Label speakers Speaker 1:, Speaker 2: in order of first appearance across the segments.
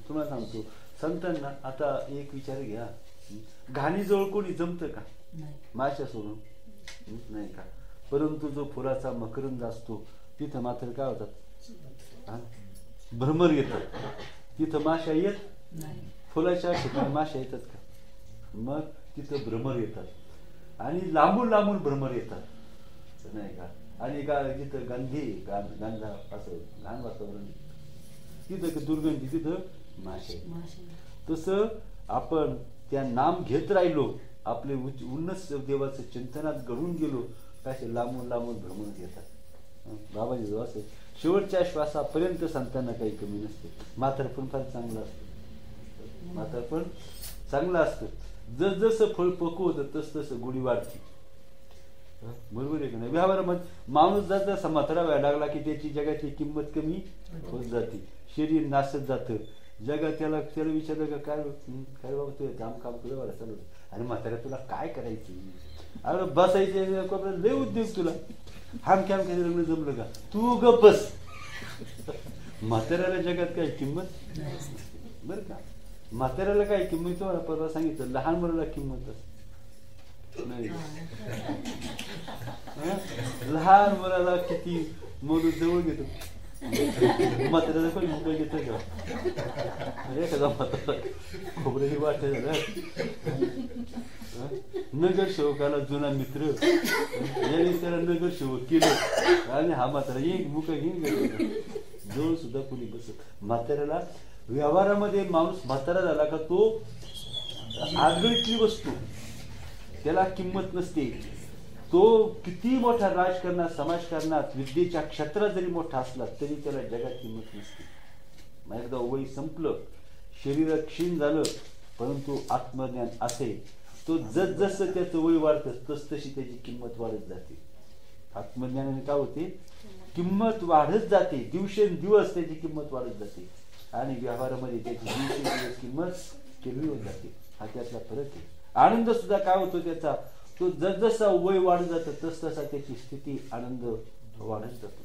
Speaker 1: तुम्हाला सांगतो संतांना आता एक विचार घ्या, घाणीजवळ कोणी जमतं का माश्या सोडून? नाही का. परंतु जो फुलाचा मकरंद असतो तिथं मात्र काय होतात, भ्रमर येतात. तिथं माश्या येत, फुलाच्या ठिकाणी माश्या येतात का? मग तिथं भ्रमर येतात आणि लांबून लांबून भ्रमर येतात नाही का. आणि जिथं गंधा असं घाण वातावरण तिथं दुर्गंधी, तिथं मासे. तसं आपण त्या नाम घेत राहिलो, आपले उन्नत देवाचं चिंतनात घडून गेलो, असे लांबून लांबून भ्रमण येतात. बाबाजी जो असे शेवटच्या श्वासापर्यंत संतांना काही कमी नसते. म्हातारपण फार चांगलं असतं, म्हातारपण चांगलं असतं. जसं फळ पकवतं तस तसं गुढी वाढते. बरोबर आहे का नाही. व्यवहारामध्ये माणूस जसा म्हातारा व्हायला लागला की त्याची जगाची किंमत कमी होत जाते, शरीर नासत जातं. जगात त्याला विचारलं का काय काय बाबा तू काम तुला वाला चालू, आणि म्हाताऱ्या तुला काय करायचं, अरे बसायचे लय उद्योग तुला, हामक्याम काही लग्न जमलं का, तू गप बस. म्हाताऱ्याला जगात काय किंमत बरं का. म्हाताऱ्याला काय किंमत तुम्हाला परवा सांगितलं, लहान मुलाला किंमत नाही. लहान मुलाला किती मुलं जवळ घेतो, म्हाताऱ्याला पण मुलं घेतं का. एखादा म्हातारा खोबरेही वाटत झालं. नगरसेवकाला जुना मित्र याने त्याला नगरसेवक केलं आणि हा म्हातारा एक मुख घेऊन गेलो, जवळ सुद्धा कोणी बसत. म्हाताऱ्याला व्यवहारामध्ये माणूस म्हातारा झाला का तो आगळीतली वस्तू, त्याला किंमत नसते. तो किती मोठा राजकारणात, समाजकारणात, विद्येच्या क्षेत्रात जरी मोठा असला तरी त्याला जगात किंमत नसते. मग एकदा वय संपलं, शरीर क्षीण झालं, परंतु आत्मज्ञान असे तो जसं त्याचं वय वाढतं तसतशी त्याची किंमत वाढत जाते. आत्मज्ञानाने काय होते, किंमत वाढत जाते, दिवसेंदिवस त्याची किंमत वाढत जाते. आणि व्यवहारामध्ये त्याची दिवसेंदिवस किंमत कमी होत जाते. हा त्यातला फरक आहे. आनंद सुद्धा काय होतो त्याचा, तो जसजसा वय वाढत जातं तसतसा त्याची स्थिती आनंद वाढत जातो.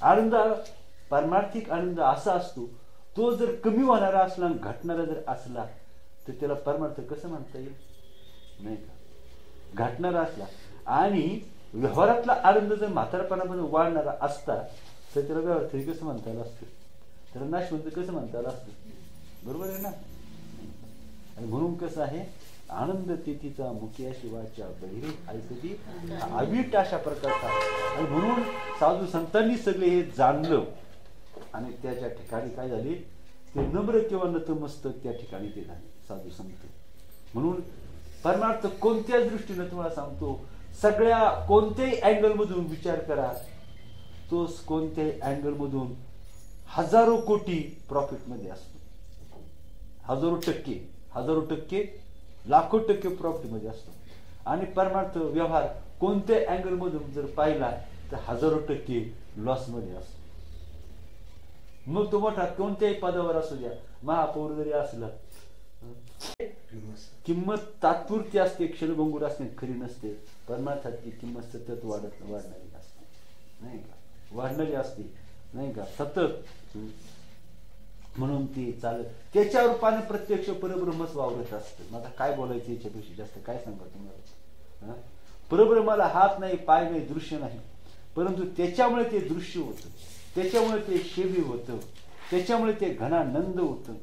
Speaker 1: आनंद पारमार्थिक आनंद असा असतो, तो जर कमी होणारा असला, घटणारा जर असला तर त्याला परमार्थ कसं म्हणता येईल नाही का. घटणारा असला आणि व्यवहारातला आनंद जर म्हातारपणामध्ये वाढणारा असता तर त्याला व्यवहार कसं म्हणता आलं असतं, त्याला नाशवंत कसं म्हणता आलं असतं. बरोबर आहे ना. आणि म्हणून कसं आहे, आनंद तिथीचा मुख्या शिवाच्या बहिरे ऐकती अवीट अशा प्रकारचा. आणि म्हणून साधू संतांनी सगळे हे जाणलं आणि त्याच्या ठिकाणी काय झाले, ते नम्र किंवा नतमस्तक त्या ठिकाणी ते झाले साधू संत. म्हणून परमार्थ कोणत्या दृष्टीने तुम्हाला सांगतो, सगळ्या कोणत्याही अँगल मधून विचार करा, तो कोणत्याही अँगल मधून हजारो कोटी प्रॉफिट मध्ये असतो. हजारो टक्के लाखो टक्के प्रॉफिट मध्ये असतो. आणि परमार्थ व्यवहार कोणत्या अँगल मधून जर पाहिला तर हजारो टक्के लॉस मध्ये असतो. मग तो मोठा कोणत्याही पदावर असू द्या, महापौर जरी असला, किंमत तात्पुरती असते, क्षणभंगूर असते, खरी नसते. परमार्थाची किंमत सतत वाढणारी असते नाही का, वाढणारी असते नाही का, सतत. म्हणून ते चालत त्याच्या रूपाने प्रत्यक्ष परब्रह्मच वावरत असतं. मग आता काय बोलायचं याच्यापेक्षा जास्त काय सांगा तुम्हाला. परब्रह्माला हात नाही, पाय नाही, दृश्य नाही, परंतु त्याच्यामुळे ते दृश्य होतं, त्याच्यामुळे ते शेवी होतं, त्याच्यामुळे ते घनानंद होतं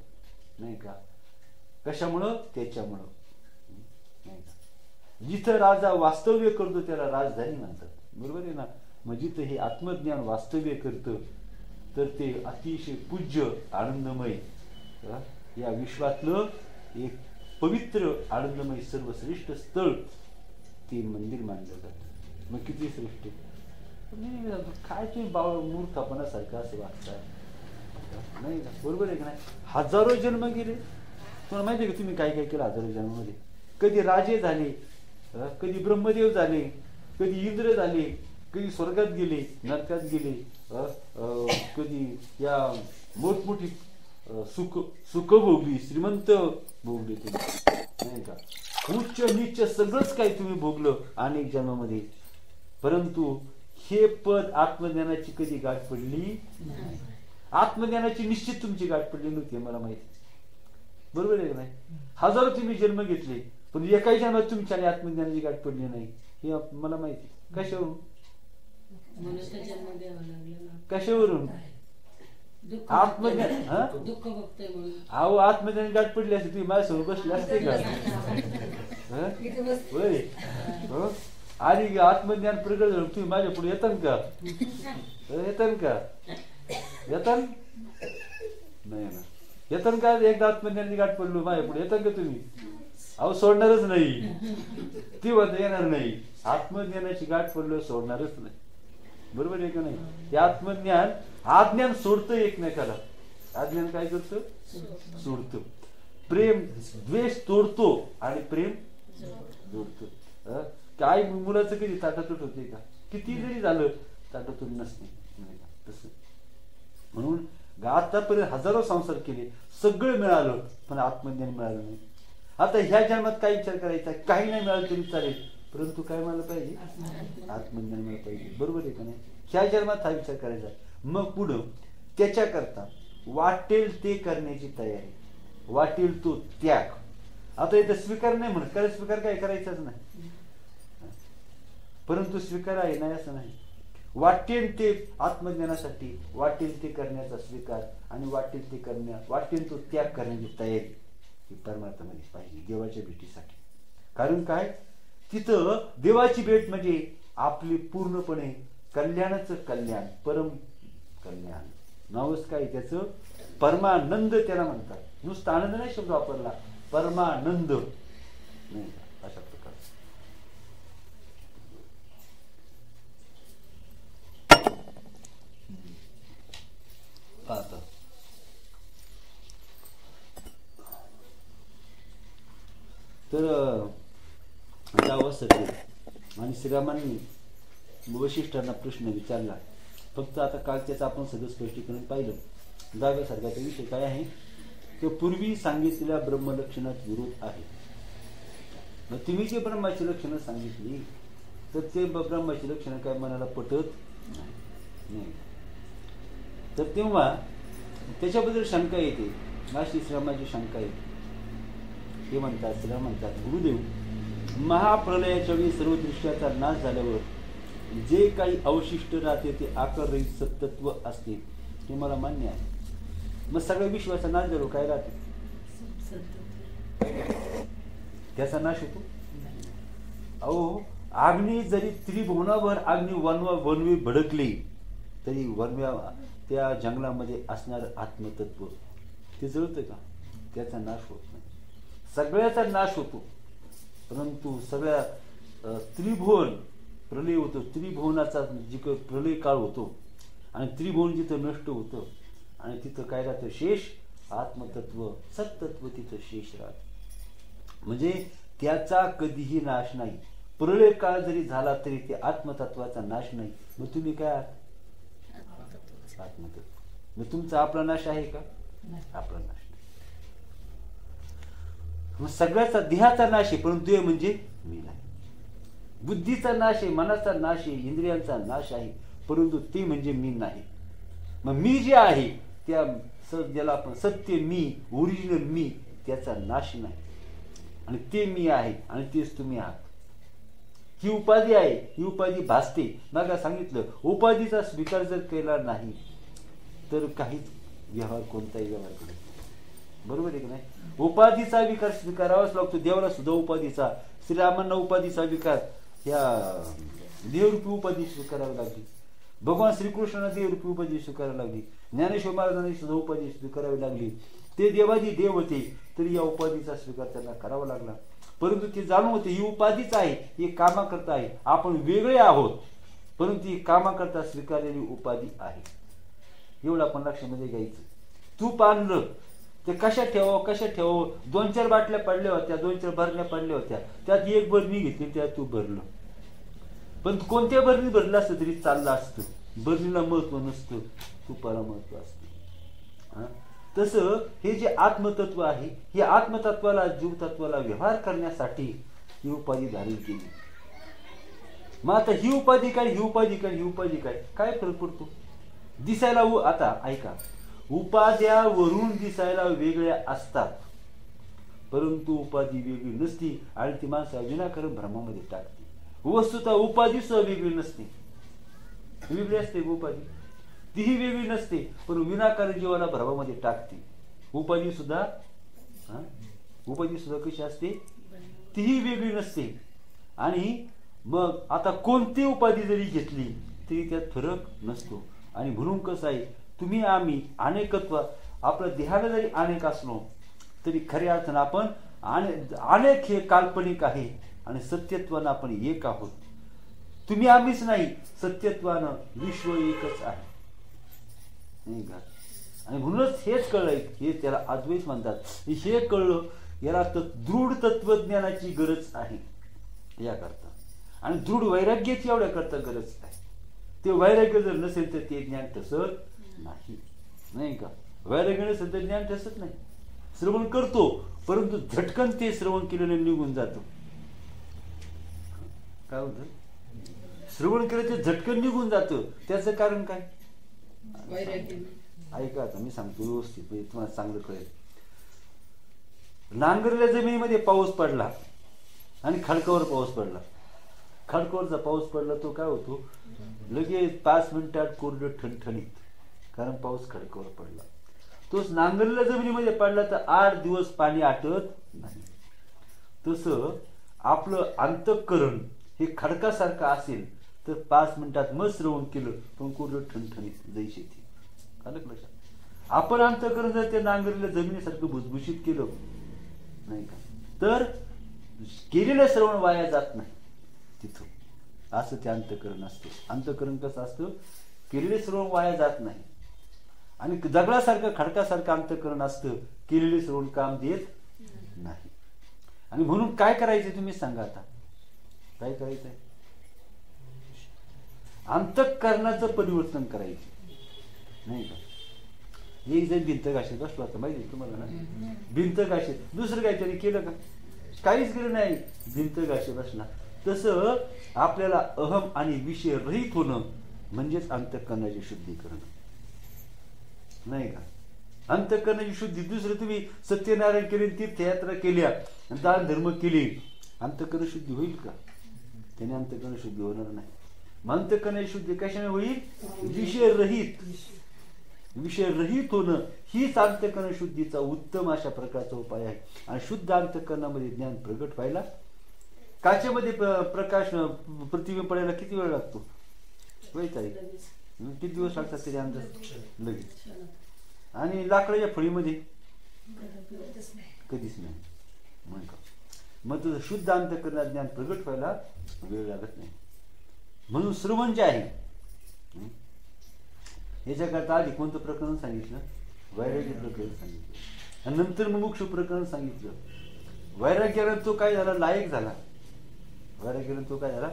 Speaker 1: नाही का. कशामुळं, त्याच्यामुळं नाही का. जिथं राजा वास्तव्य करतो त्याला राजधानी म्हणतात. बरोबर आहे ना. मग जिथं हे आत्मज्ञान वास्तव्य करतं तर ते अतिशय पूज्य आनंदमय या विश्वातलं एक पवित्र आनंदमय सर्वश्रेष्ठ स्थळ ते मंदिर मानलं जातं. मग किती श्रेष्ठ काय तुम्ही मूर्खपणासारखं असं वागताय नाही का. बरोबर आहे का नाही. हजारो जन्म गेले, तुम्हाला माहिती आहे का तुम्ही काय काय केलं हजारो जन्मामध्ये. कधी राजे झाले, कधी ब्रह्मदेव झाले, कधी इंद्र झाले, कधी स्वर्गात गेले, नरकात गेले, कधी या मोठमोठी सुख भोगली, श्रीमंत भोगली तुम्ही नाही का. उच्च नीच सगळंच काही तुम्ही भोगलं अनेक जन्मामध्ये, परंतु हे पद आत्मज्ञानाची कधी गाठ पडली. आत्मज्ञानाची निश्चित तुमची गाठ पडली नव्हती, मला माहिती. बरोबर आहे का नाही? हजारो तुम्ही जन्म घेतले, पण एकाही जन्मात तुमच्या आत्मज्ञानाची गाठ पडली नाही, हे मला माहिती. कशावरून? कशावरून? आत्मज्ञान. अहो, आत्मज्ञान गाठ पडली असते तुम्ही माझ्यासमोर बसले असते का? आणि आत्मज्ञान प्रगट झालं तुम्ही माझ्या पुढे येतात का? येतात का? येतात नाही ना? येतात का? एकदा आत्मज्ञानाची गाठ पडलो माझ्या पुढे येतात का तुम्ही? अहो, सोडणारच नाही, ती होत येणार नाही. आत्मज्ञानाची गाठ पडलो सोडणारच नाही. बरोबर आहे का नाही? हे आत्मज्ञान अज्ञान सोडतं एकमेकाला. अज्ञान काय करतं? सोडतं. प्रेम द्वेष तोडतो आणि प्रेम जोडतो. काय मुलाचं कधी ताटातूट होते का? किती जरी झालं ताटातूट नसते. तसं म्हणून आतापर्यंत हजारो संसार केले, सगळं मिळालं, पण आत्मज्ञान मिळालं नाही. आता ह्या जन्मात काय विचार करायचा? काही नाही मिळालं तरी चालेल, परंतु काय मिळालं पाहिजे? आत्मज्ञान मिळालं पाहिजे. बरोबर आहे का नाही? ह्या जन्मात हा विचार करायचा. मग पुढं त्याच्याकरता वाटेल ते करण्याची तयारी, वाटेल तो त्याग. आता इथं स्वीकार नाही म्हणत, कारण स्वीकार काय करायचाच नाही, परंतु स्वीकार आहे नाही असं नाही. वाटेल ते आत्मज्ञानासाठी वाटेल ते करण्याचा स्वीकार आणि वाटेल ते वाटेल तो त्याग करण्याची तयारी ही परमार्थामध्ये पाहिजे देवाच्या भेटीसाठी. कारण काय? तिथं देवाची भेट म्हणजे आपली पूर्णपणे कल्याणाचं कल्याण, परम कल्याण. नावच काय त्याचं? परमानंद त्याला म्हणतात. नुसतं आनंद नाही शब्द वापरला, परमानंद नाही अशा प्रकार. पाहता तर जावं आणि श्रीरामांनी वशिष्ठांना प्रश्न विचारला. फक्त आता कालच्याच आपण सगळं स्पष्टीकरण पाहिलं. जाव्यासारखा तो विषय काय आहे? तो पूर्वी सांगितलेल्या ब्रह्मलक्षणात विरोध आहे. मग तुम्ही जे ब्रह्माची लक्षणं सांगितली तर ते ब्रह्माची लक्षणं काय मनाला पटत नाही. तर तेव्हा त्याच्याबद्दल शंका येते. अशी श्रीरामाची शंका येते. ते म्हणतात, श्रीराम म्हणतात, गुरुदेव, महाप्रलयाच्या वेळी सर्व दृश्याचा नाश झाल्यावर जे काही अवशिष्ट राहते ते आकाररहित सत्तत्व असते, हे मला मान्य आहे. मग सगळ्या विश्वाचा नाश झालो काय राहते? त्याचा नाश होतो. अहो, अग्नी जरी त्रिभुवनावर अग्नी वनवे भडकली तरी वनव्या त्या जंगलामध्ये असणार आत्मतत्व ते जळतं का? त्याचा नाश होत नाही. सगळ्याचा नाश होतो, परंतु सगळ्या त्रिभुवन प्रलय होतो. त्रिभुवनाचा जिथं प्रलय काळ होतो आणि त्रिभुवन जिथं नष्ट होतं आणि तिथं काय राहतं? शेष आत्मतत्व, सत्तत्व तिथं शेष राहत. म्हणजे त्याचा कधीही नाश नाही. प्रलय काळ जरी झाला तरी ते आत्मतत्वाचा नाश नाही. मग तुम्ही काय आहात? आत्मतत्व. मग तुमचा आपला नाश आहे का? आपला नाश. मग सगळ्याचा देहाचा नाश आहे, परंतु देह म्हणजे मी नाही. बुद्धीचा नाश आहे, मनाचा नाश आहे, इंद्रियांचा नाश आहे, परंतु ते म्हणजे मी नाही. मग मी जे आहे त्या ज्याला आपण सत्य मी, ओरिजिनल मी, त्याचा नाश नाही. आणि ते मी आहे आणि तेच तुम्ही आहात. ही उपाधी आहे, ही उपाधी भासते. मला सांगितलं, उपाधीचा स्वीकार जर केला नाही तर काहीच व्यवहार, कोणताही व्यवहार करत नाही. बरोबर आहे की नाही? उपाधीचा विकार स्वीकारावाच लागतो. देवाला सुद्धा उपाधीचा, श्रीरामांना उपाधीचा विकार, ह्या देवरूपी उपाधी स्वीकारावी लागली. भगवान श्रीकृष्णांना देवरूपी उपाधी स्वीकारावी लागली. ज्ञानेश्वर महाराजांनी सुद्धा उपाधी स्वीकारावी लागली. ते देवादी देव होते तरी या उपाधीचा स्वीकार त्यांना करावा लागला. परंतु ते जाणून होते ही उपाधीच आहे, ही कामाकरता आहे. आपण वेगळे आहोत, परंतु ही कामाकरता स्वीकारलेली उपाधी आहे. एवढं आपण लक्षामध्ये घ्यायचं. तूप आणलं ते कशा ठेवावं? 2-4 बाटल्या पडल्या होत्या, 2-4 भरण्या पडल्या होत्या. त्यात एक बरणी घेतली, त्यात तूप भरलं. पण कोणत्या बरणी भरलं असतं तरी चाललं असतं. बरणीला महत्व नसतं, तुपाला महत्व असतं. तसं हे जे आत्मतत्व आहे, हे आत्मतत्वाला, जीवतत्वाला व्यवहार करण्यासाठी ही उपाधी धारण केली. मग आता ही उपाधी काय, ही उपाधी काय, ही उपाधी काय, काय फरक पडतो? दिसायला आता ऐका, उपाध्या वरून दिसायला वेगळ्या असतात, परंतु उपाधी वेगळी नसती आणि ती माणसा विनाकारण भ्रमामध्ये टाकते. वस्तुतः उपाधी सुद्धा वेगळी नसते, वेगळी असते उपाधी, तीही वेगळी नसते, पण विनाकारण जीवाला भ्रमामध्ये टाकते. उपाधी सुद्धा कशी असते, तीही वेगळी नसते. आणि मग आता कोणती उपाधी जरी घेतली तरी त्यात फरक नसतो. आणि म्हणून कसं आहे, तुम्ही आम्ही अनेकत्व, आपलं देहाला जरी अनेक असलो तरी खऱ्या अर्थानं आपण अनेक हे काल्पनिक आहे आणि सत्यत्वानं आपण एक आहोत. तुम्ही आम्हीच नाही, सत्यत्वानं विश्व एकच आहे, नाही का? आणि म्हणूनच हेच कळलंय, हे त्याला अद्वैत म्हणतात. हे कळलं, याला दृढ तत्वज्ञानाची गरज आहे याकरता, आणि दृढ वैराग्याची एवढ्या करता गरज आहे. ते वैराग्य जर नसेल तर ते ज्ञान ठसत नाही, नाही का? वैराग्य नसेल तर ज्ञान ठसत नाही. श्रवण करतो, परंतु झटकन ते श्रवण केलेलं निघून जातो. काय होतं, श्रवण केलं ते झटकन निघून जातं. त्याचं कारण काय? ऐका, आता मी सांगतो व्यवस्थित, तुम्हाला चांगलं कळेल. नांगरलेल्या जमिनीमध्ये पाऊस पडला आणि खडकावर पाऊस पडला. खडकावरचा पाऊस पडला तो काय होतो, लगेच 5 मिनिटात कोरडं ठणठणीत, कारण पाऊस खडकावर पडला. तोच नांगरलेल्या जमिनीमध्ये पडला तर 8 दिवस पाणी आटत नाही. तसं आपलं अंतःकरण हे खडकासारखं असेल तर 5 मिनिटात मग श्रवण केलं पण कोरडं ठणठणीत जैसे ती. आलं लक्षात? आपण अंतःकरण जर ते नांगरलेल्या जमिनीसारखं भुसभुशीत केलं नाही का, तर केलेलं श्रवण वाया जात नाही तिथं. असं ते अंतःकरण असतं. अंतःकरण कसं असतं, केलेले श्रवण वाया जात नाही. आणि दगडासारखं खडकासारखं अंतःकरण असतं, केलेले श्रवण काम देत नाही. आणि म्हणून काय करायचं तुम्ही सांगा, आता काय करायचंय? अंतःकरणाचं परिवर्तन करायचं, नाही का? एक जण भिंत घाशीत बसलो, आता माहिती तुम्हाला ना, भिंत घाशीत दुसरं काहीतरी केलं का? काहीच केलं नाही, भिंत घाशीत बसला. तसं आपल्याला अहम आणि विषय रहित होणं म्हणजेच अंतःकरणाची शुद्धीकरण, नाही का? अंतःकरणाची शुद्धी. दुसरं तुम्ही सत्यनारायण केले, तीर्थयात्रा केल्या, दान धर्म केले, अंतःकरण शुद्धी होईल का? त्याने अंतःकरण शुद्धी होणार नाही. अंतःकरणाची शुद्धी कशाने होईल? विषय रहित. विषय रहित होणं हीच अंतःकरण शुद्धीचा उत्तम अशा प्रकारचा उपाय आहे. आणि शुद्ध अंतःकरणामध्ये ज्ञान प्रगट व्हायला, काचेमध्ये प्रकाश प्रतिबिंब पडायला किती वेळ लागतो? किती दिवस लागतात त्याच्या अंदाज? लगेच. आणि लाकडाच्या फळीमध्ये कधीच नाही, म्हणून का? मग तुझं शुद्ध अंतःकरणात ज्ञान प्रगट व्हायला वेळ लागत नाही. म्हणून श्रवण जे आहे याच्याकरता आधी कोणतं प्रकरण सांगितलं? वैराग्य प्रकरण सांगितलं. आणि नंतर मुमुक्षु प्रकरण सांगितलं. वैराग्यानं तो काय झाला? लायक झाला. वैराग्यानं तो काय झाला?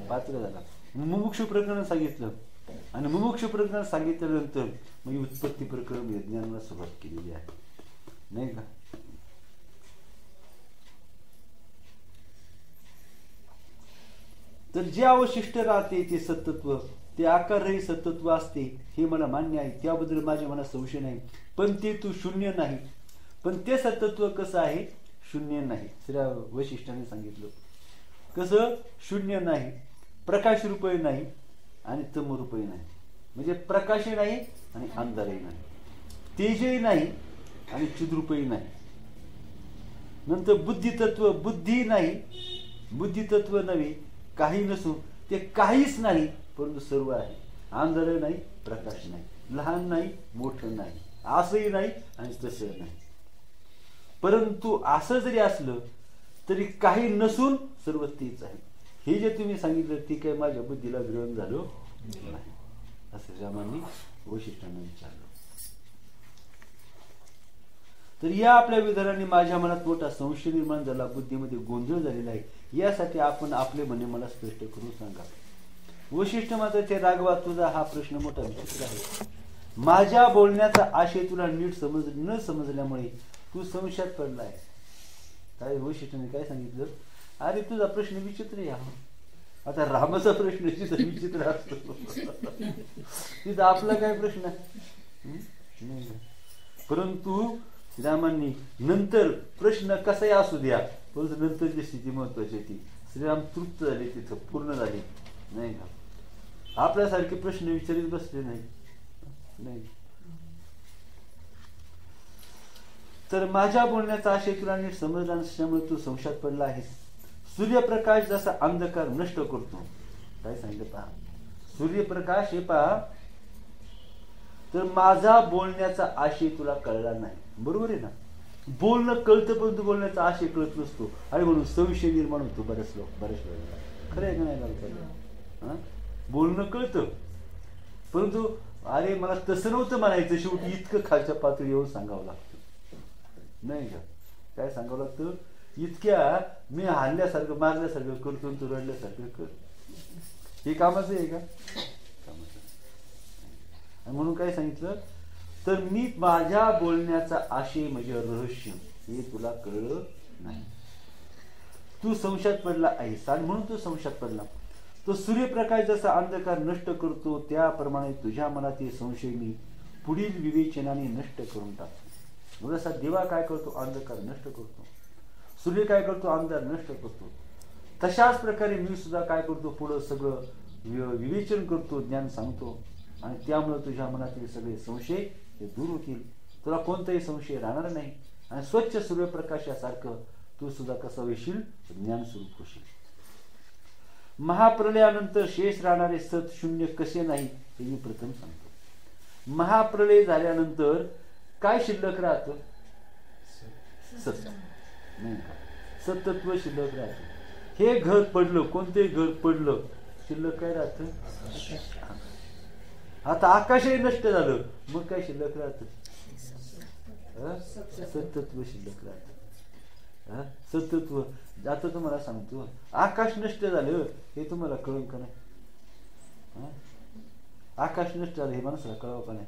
Speaker 1: पात्र झाला. मुमुक्षु प्रकरण सांगितलं. आणि मुमुक्षु प्रकरण सांगितल्यानंतर मग उत्पत्ती प्रकरण विज्ञानाला सुरुवात केलेली आहे, नाही का? तर जे अवशिष्ट राहते ते सत्तत्व, ते आकाररहित सत्तत्व असते, हे मला मान्य आहे, त्याबद्दल माझ्या मनात संशय नाही. पण ते तू शून्य नाही. पण ते सत्तत्व कसं आहे? शून्य नाही. श्री वैशिष्ट्याने सांगितलं कसं? शून्य नाही, प्रकाश रूपही नाही आणि तम रूपही नाही. म्हणजे प्रकाशही नाही आणि अंधारही नाही, तेजही नाही आणि चिद्रूपही नाही. नंतर बुद्धितत्व, बुद्धी नाही, बुद्धितत्व नव्हे, काही नसून ते काहीच नाही परंतु सर्व आहे. अंधार नाही, प्रकाश नाही, लहान नाही, मोठं नाही, असंही नाही आणि तसं नाही. परंतु असं जरी असलं तरी काही नसून सर्व तेच आहे. हे जे तुम्ही सांगितलं ते काय माझ्या बुद्धीला विरोध झालो नाही, असं रामांनी वैशिष्ट्यांना विचारलं. तर या आपल्या विधानाने माझ्या मनात मोठा संशय निर्माण झाला, बुद्धीमध्ये गोंधळ झालेला आहे. यासाठी आपण आपले म्हणणे मला स्पष्ट करून सांगा. वैशिष्ट्य मात्र ते राघवा, तुझा हा प्रश्न मोठा विचित्र आहे. माझ्या बोलण्याचा आशय तुला नीट न समजल्यामुळे तू संशयात पडलाय. काय वैशिष्ट्याने काय सांगितलं? अरे तुझा प्रश्न विचित्र आहे. आता रामाचा प्रश्न विचित्र असतो, तिथं आपला काय प्रश्न आहे? नाही का? परंतु श्रीरामांनी नंतर प्रश्न कसाही असू द्या, परंतु नंतरची स्थिती महत्वाची ती श्रीराम तृप्त झाले, तिथं पूर्ण झाले, नाही का? आपल्यासारखे प्रश्न विचारित बसले नाही. तर माझ्या बोलण्याचा आशय तुला नीट समजला नसल्यामुळे तू संशयात पडला आहेस. सूर्यप्रकाश जसा अंधकार नष्ट करतो, काय सांगितलं पहा, सूर्यप्रकाश हे पहा, तर माझा बोलण्याचा आशय तुला कळला नाही. बरोबर आहे ना? बोलणं कळतं परंतु बोलण्याचा आशय कळत नसतो आणि म्हणून संशय निर्माण होतो बऱ्याच वेळेला. खरं आहे का नाही? बोलणं कळतं परंतु अरे मला तसं नव्हतं म्हणायचं, शेवटी इतकं खालच्या पातळीवर सांगावं लागतं, नाही का? काय सांगावं लागतं, इतक्या मी हाणल्यासारखं मारल्यासारखं करतो, तू रडल्यासारखं कर, हे कामाचं आहे का? कामाचं. आणि म्हणून काय सांगितलं, तर मी माझ्या बोलण्याचा आशय म्हणजे रहस्य हे तुला कळलं नाही, तू संशयात पडला आहेस. आणि म्हणून तू संशयात पडला. तो सूर्यप्रकाश जसा अंधकार नष्ट करतो त्याप्रमाणे तुझ्या मनातील संशय मी पुढील विवेचनाने नष्ट करून टाकतो. जसा दिवा काय करतो, अंधकार नष्ट करतो, सूर्य काय करतो, अंधार नष्ट करतो, तशाच प्रकारे मी सुद्धा काय करतो, पुढं सगळं विवेचन करतो, ज्ञान सांगतो, आणि त्यामुळे तुझ्या मनातील सगळे संशय हे दूर होतील, तुला कोणताही संशय राहणार नाही, आणि स्वच्छ सूर्यप्रकाशासारखं तू सुद्धा कसं होशील, ज्ञान स्वरूप होशील. महाप्रलयानंतर शेष राहणारे सत शून्य कसे नाही हे मी प्रथम सांगतो. महाप्रलय झाल्यानंतर काय शिल्लक राहतं, सत, नाही का? सतत्व शिल्लक राहतं. हे घर पडलं, कोणते घर पडलं, शिल्लक काय राहतं. आता आकाशही नष्ट झालं, मग काय शिल्लक राहतं, सतत्व शिल्लक राहतं. सतत्व. आता तुम्हाला सांगतो, आकाश नष्ट झालं हे तुम्हाला कळलं का नाही? आकाश नष्ट झालं हे माणसाला कळावं का नाही?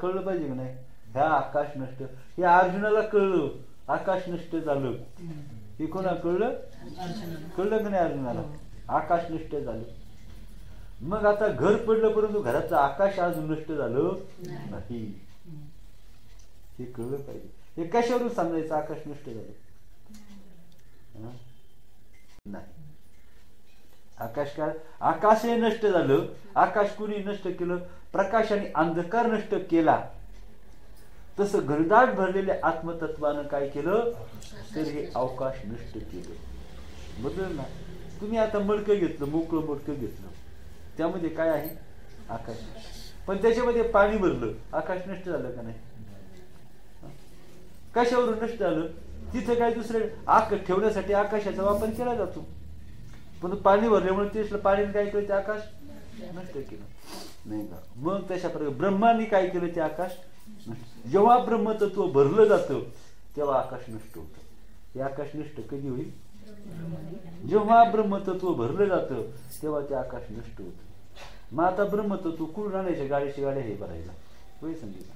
Speaker 1: कळलं पाहिजे का नाही? ह्या आकाश नष्ट, हे अर्जुनाला कळलं आकाश नष्ट झालं, हे कोणाला कळलं? कळलं का नाही अर्जुनाला? आकाश नष्ट झालं. मग आता घर पडलं परंतु घराचं आकाश अजून नष्ट झालं नाही, हे कळलं पाहिजे. हे कशावरून सांगायचं आकाश नष्ट झालं नाही? आकाश काय, आकाश हे नष्ट झालं. आकाश कुणी नष्ट केलं? प्रकाशाने अंधकार नष्ट केला. तसं घनदाट भरलेल्या आत्मतत्वानं काय केलं, तर हे अवकाश नष्ट केलं. बदल ना. तुम्ही आता मडकं घेतलं, मोकळं मडकं घेतलं, त्यामध्ये काय आहे, आकाश, पण त्याच्यामध्ये पाणी भरलं, आकाश नष्ट झालं का नाही? कशावरून नष्ट झालं? तिथं काय दुसरं ठेवण्यासाठी आकाशाचा वापर केला जातो, पण पाणी भरल्यामुळे ते पाण्याने काय केलं, ते आकाश नष्ट केलं, नाही का? मग तशा प्रकारे ब्रह्माने काय केलं, ते आकाश. जेव्हा ब्रह्मतत्व भरलं जातं तेव्हा आकाश नष्ट होतं. हे आकाश नष्ट कधी होईल? जेव्हा ब्रह्मतत्व भरलं जातं तेव्हा ते आकाश नष्ट होतं. मग आता ब्रह्मतत्व कुठून आणायचे? गाडीची गाड्या हे भरायला, होय समजा.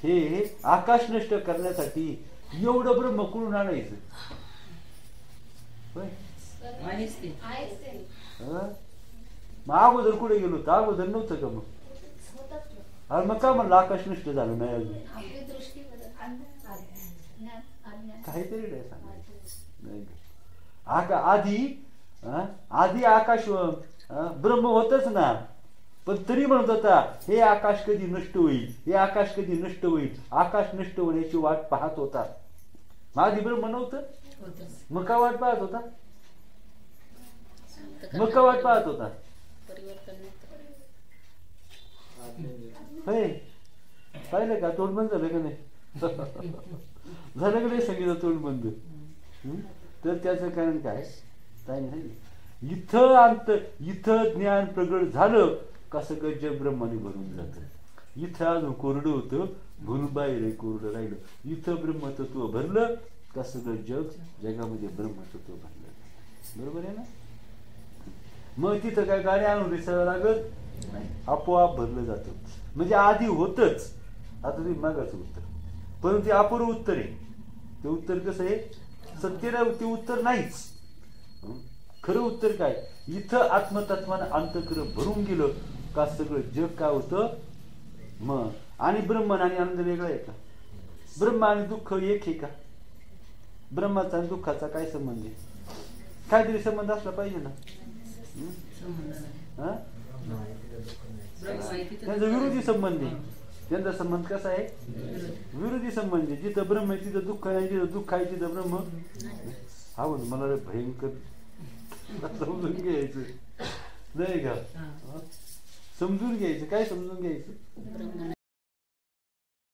Speaker 1: हे आकाश नष्ट करण्यासाठी एवढं ब्रह्म कुठून आणायचं? मग अगोदर कुठे गेलो होतो? अगोदर नव्हतं का? मग का म्हणलं आकाश नष्ट झालं नाही अजून? काहीतरी नाही सांगायचं. आधी आकाश ब्रह्म होतच ना, पण तरी म्हणत होता हे आकाश कधी नष्ट होईल, हे आकाश कधी नष्ट होईल. आकाश नष्ट होण्याची वाट पाहत होता. आधी ब्रह्म नव्हतं, मग का वाट पाहत होता? मग का वाट पाहत होता? पाहिलं का? तोंड बंद झालं का नाही? झालं का नाही सांगितलं तोंड बंद? तर त्याचं कारण काय नाही. इथं ज्ञान प्रगट झालं का सगळं जग ब्रह्माने भरून जातं. इथं अजून कोरडं होतं, भरून बाहेर कोरडं राहिलं. इथं ब्रह्मतत्व भरलं का सगळं जगामध्ये ब्रह्मतत्व भरलं. बरोबर आहे ना? मग तिथं काय गाडी आणून दिसायला लागत नाही, आपोआप भरलं जातं. म्हणजे आधी होतच. आता तुम्ही मागायचं उत्तर, परंतु ते अपूर्व उत्तर आहे. ते उत्तर कसं आहे? सत्य ते उत्तर नाहीच. खरं उत्तर काय? इथं आत्मतत्वानं अंतःकरण भरून गेलं का सगळं जग काय होतं, मग आणि ब्रह्म आणि आनंद वेगळा आहे का? ब्रह्म आणि दुःख एक आहे का? ब्रह्माचा आणि दुःखाचा काय संबंध आहे? काहीतरी संबंध असला पाहिजे ना. त्यांचा विरोधी संबंध आहे. त्यांचा संबंध कसा आहे? विरोधी संबंध आहे. जिथं ब्रह्म आहे तिथं दुःख आहे, जिथं दुःख आहे तिथं ब्रह्म. हा म्हणून मला भयंकर समजून घ्यायचं नाही का? समजून घ्यायचं. काय समजून घ्यायचं?